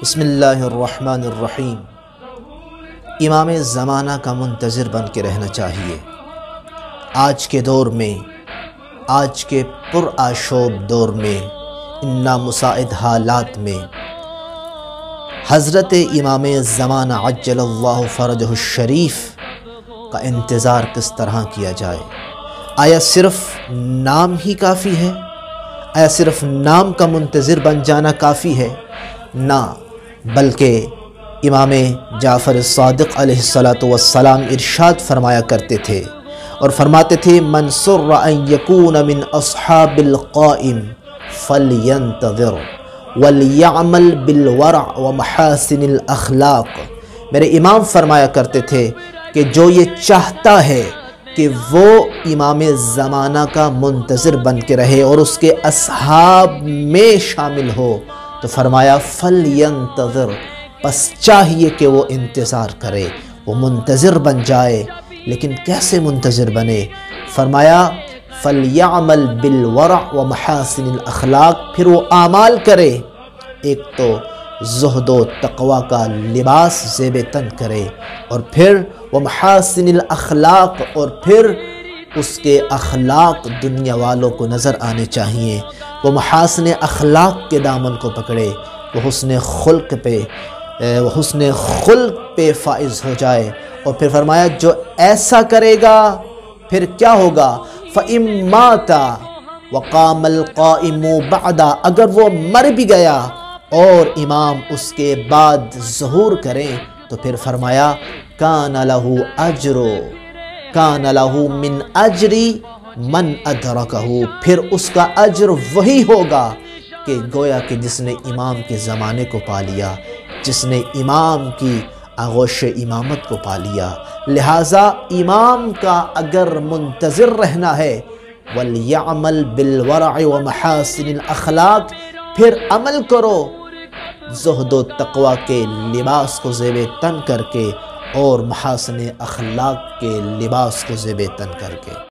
بسم اللہ الرحمن الرحیم۔ امام زمانہ کا منتظر بن کے رہنا چاہیے۔ آج کے دور میں، آج کے پرآشوب دور میں، ان نامساعد حالات میں حضرت امام زمانہ عجل اللہ فرجہ الشریف کا انتظار کس طرح کیا جائے؟ آیا صرف نام ہی کافی ہے؟ آیا صرف نام کا منتظر بن جانا کافی ہے؟ نہ، بلکہ امام جعفر الصادق علیہ السلام ارشاد فرمایا کرتے تھے اور فرماتے تھے من سر ان یکون من اصحاب القائم فلینتظر ولیعمل بالورع ومحاسن الاخلاق۔ میرے امام فرمایا کرتے تھے کہ جو یہ چاہتا ہے کہ وہ امام زمانہ کا منتظر بن کے رہے اور اس کے اصحاب میں شامل ہو، تو فرمایا فَلْيَنْتَظِرْ، پس چاہیے کہ وہ انتظار کرے، وہ منتظر بن جائے۔ لیکن کیسے منتظر بنے؟ فرمایا فَلْيَعْمَلْ بِالْوَرَعْ وَمَحَاسِنِ الْأَخْلَاقِ، پھر وہ اعمال کرے۔ ایک تو زہد و تقوی کا لباس زیب تن کرے، اور پھر وَمَحَاسِنِ الْأَخْلَاقِ، اور پھر اس کے اخلاق دنیا والوں کو نظر آنے چاہیے۔ وہ محاسن اخلاق کے دامن کو پکڑے، وہ حسن خلق پہ فائز ہو جائے۔ اور پھر فرمایا جو ایسا کرے گا پھر کیا ہوگا؟ فَإِن مَاتَ وَقَامَ الْقَائِمُ بَعْدَ، اگر وہ مر بھی گیا اور امام اس کے بعد ظہور کریں تو پھر فرمایا كَانَ لَهُ أَجْرُ کان لہ من اجری من ادرکہ، پھر اس کا اجر وہی ہوگا کہ گویا کہ جس نے امام کے زمانے کو پا لیا، جس نے امام کی آغوش امامت کو پا لیا۔ لہٰذا امام کا اگر منتظر رہنا ہے، وَلْيَعْمَلْ بِالْوَرَعِ وَمَحَاسِنِ الْأَخْلَاقِ، پھر عمل کرو زہد و تقوی کے لباس کو زیب تن کر کے اور محاسن اخلاق کے لباس کو زیب تن کر کے۔